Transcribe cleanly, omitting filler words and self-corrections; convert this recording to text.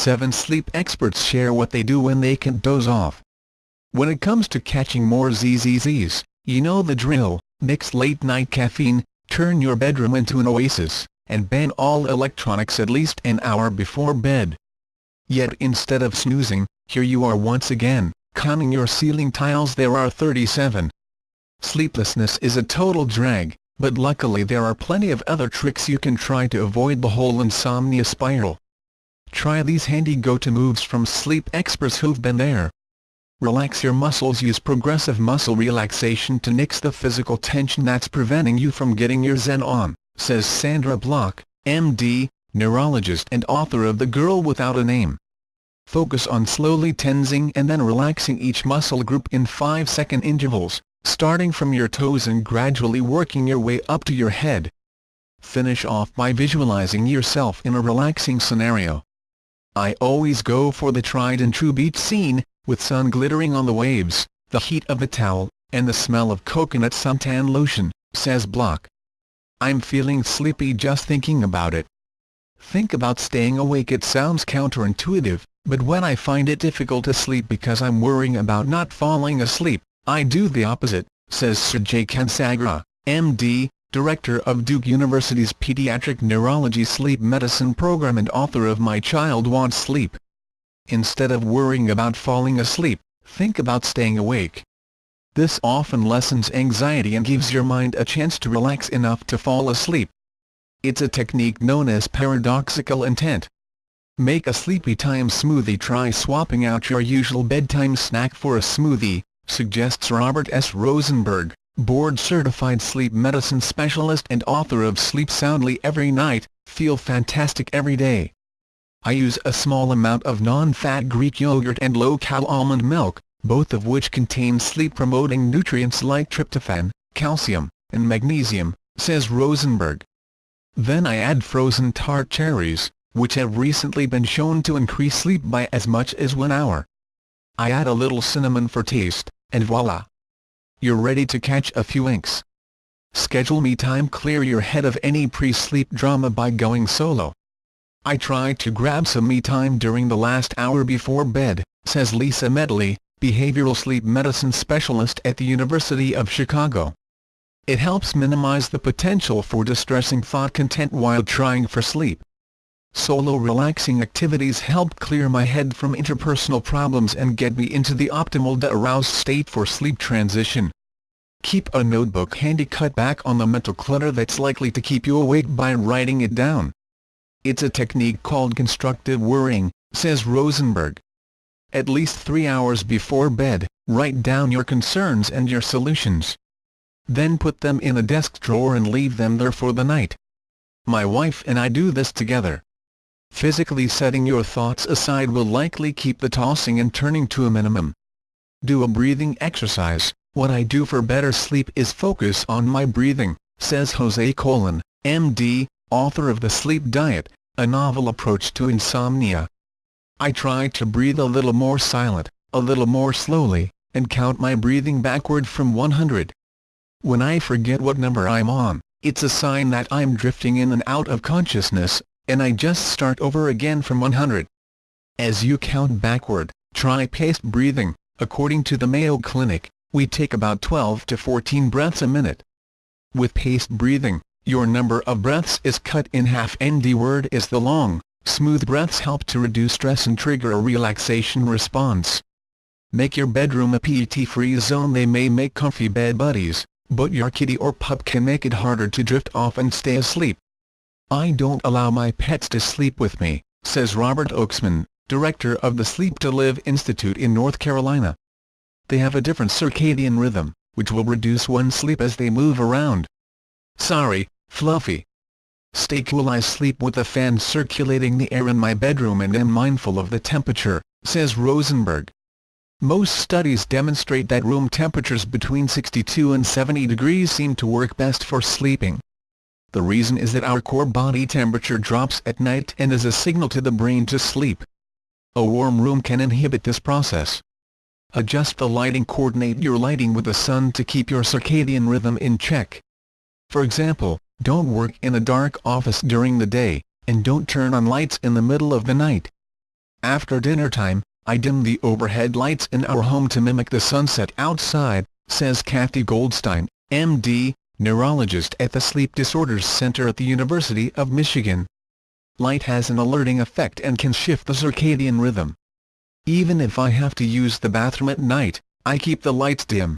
7 sleep experts share what they do when they can't doze off. When it comes to catching more ZZZs, you know the drill: mix late-night caffeine, turn your bedroom into an oasis, and ban all electronics at least an hour before bed. Yet instead of snoozing, here you are once again, counting your ceiling tiles. There are 37. Sleeplessness is a total drag, but luckily there are plenty of other tricks you can try to avoid the whole insomnia spiral. Try these handy go-to moves from sleep experts who've been there. Relax your muscles. Use progressive muscle relaxation to nix the physical tension that's preventing you from getting your zen on, says Sandra Block, MD, neurologist and author of The Girl Without a Name. Focus on slowly tensing and then relaxing each muscle group in 5-second intervals, starting from your toes and gradually working your way up to your head. Finish off by visualizing yourself in a relaxing scenario. I always go for the tried-and-true beach scene, with sun glittering on the waves, the heat of the towel, and the smell of coconut suntan lotion, says Block. I'm feeling sleepy just thinking about it. Think about staying awake. It sounds counterintuitive, but when I find it difficult to sleep because I'm worrying about not falling asleep, I do the opposite, says Sergey Kansagra, MD, director of Duke University's Pediatric Neurology Sleep Medicine program and author of My Child Wants Sleep. Instead of worrying about falling asleep, think about staying awake. This often lessens anxiety and gives your mind a chance to relax enough to fall asleep. It's a technique known as paradoxical intent. Make a sleepy time smoothie. Try swapping out your usual bedtime snack for a smoothie, suggests Robert S. Rosenberg, board-certified sleep medicine specialist and author of Sleep Soundly Every Night, Feel Fantastic Every Day. I use a small amount of non-fat Greek yogurt and low-cal almond milk, both of which contain sleep-promoting nutrients like tryptophan, calcium, and magnesium, says Rosenberg. Then I add frozen tart cherries, which have recently been shown to increase sleep by as much as 1 hour. I add a little cinnamon for taste, and voila! You're ready to catch a few winks. Schedule me time. Clear your head of any pre-sleep drama by going solo. I try to grab some me time during the last hour before bed, says Lisa Medley, behavioral sleep medicine specialist at the University of Chicago. It helps minimize the potential for distressing thought content while trying for sleep. Solo relaxing activities help clear my head from interpersonal problems and get me into the optimal aroused state for sleep transition. Keep a notebook handy. Cut back on the mental clutter that's likely to keep you awake by writing it down. It's a technique called constructive worrying, says Rosenberg. At least 3 hours before bed, write down your concerns and your solutions. Then put them in a desk drawer and leave them there for the night. My wife and I do this together. Physically setting your thoughts aside will likely keep the tossing and turning to a minimum. Do a breathing exercise. What I do for better sleep is focus on my breathing, says Jose Colon, MD, author of The Sleep Diet, a novel approach to insomnia. I try to breathe a little more silent, a little more slowly, and count my breathing backward from 100. When I forget what number I'm on, it's a sign that I'm drifting in and out of consciousness, and I just start over again from 100. As you count backward, try paced breathing. According to the Mayo Clinic, we take about 12 to 14 breaths a minute. With paced breathing, your number of breaths is cut in half, and the word is the long, smooth breaths help to reduce stress and trigger a relaxation response. Make your bedroom a PET-free zone. They may make comfy bed buddies, but your kitty or pup can make it harder to drift off and stay asleep. I don't allow my pets to sleep with me, says Robert Oaksman, director of the Sleep to Live Institute in North Carolina. They have a different circadian rhythm, which will reduce one's sleep as they move around. Sorry, Fluffy. Stay cool. I sleep with a fan circulating the air in my bedroom and am mindful of the temperature, says Rosenberg. Most studies demonstrate that room temperatures between 62 and 70 degrees seem to work best for sleeping. The reason is that our core body temperature drops at night and is a signal to the brain to sleep. A warm room can inhibit this process. Adjust the lighting. Coordinate your lighting with the sun to keep your circadian rhythm in check. For example, don't work in a dark office during the day, and don't turn on lights in the middle of the night. After dinner time, I dim the overhead lights in our home to mimic the sunset outside, says Kathy Goldstein, M.D., neurologist at the Sleep Disorders Center at the University of Michigan. Light has an alerting effect and can shift the circadian rhythm. Even if I have to use the bathroom at night, I keep the lights dim.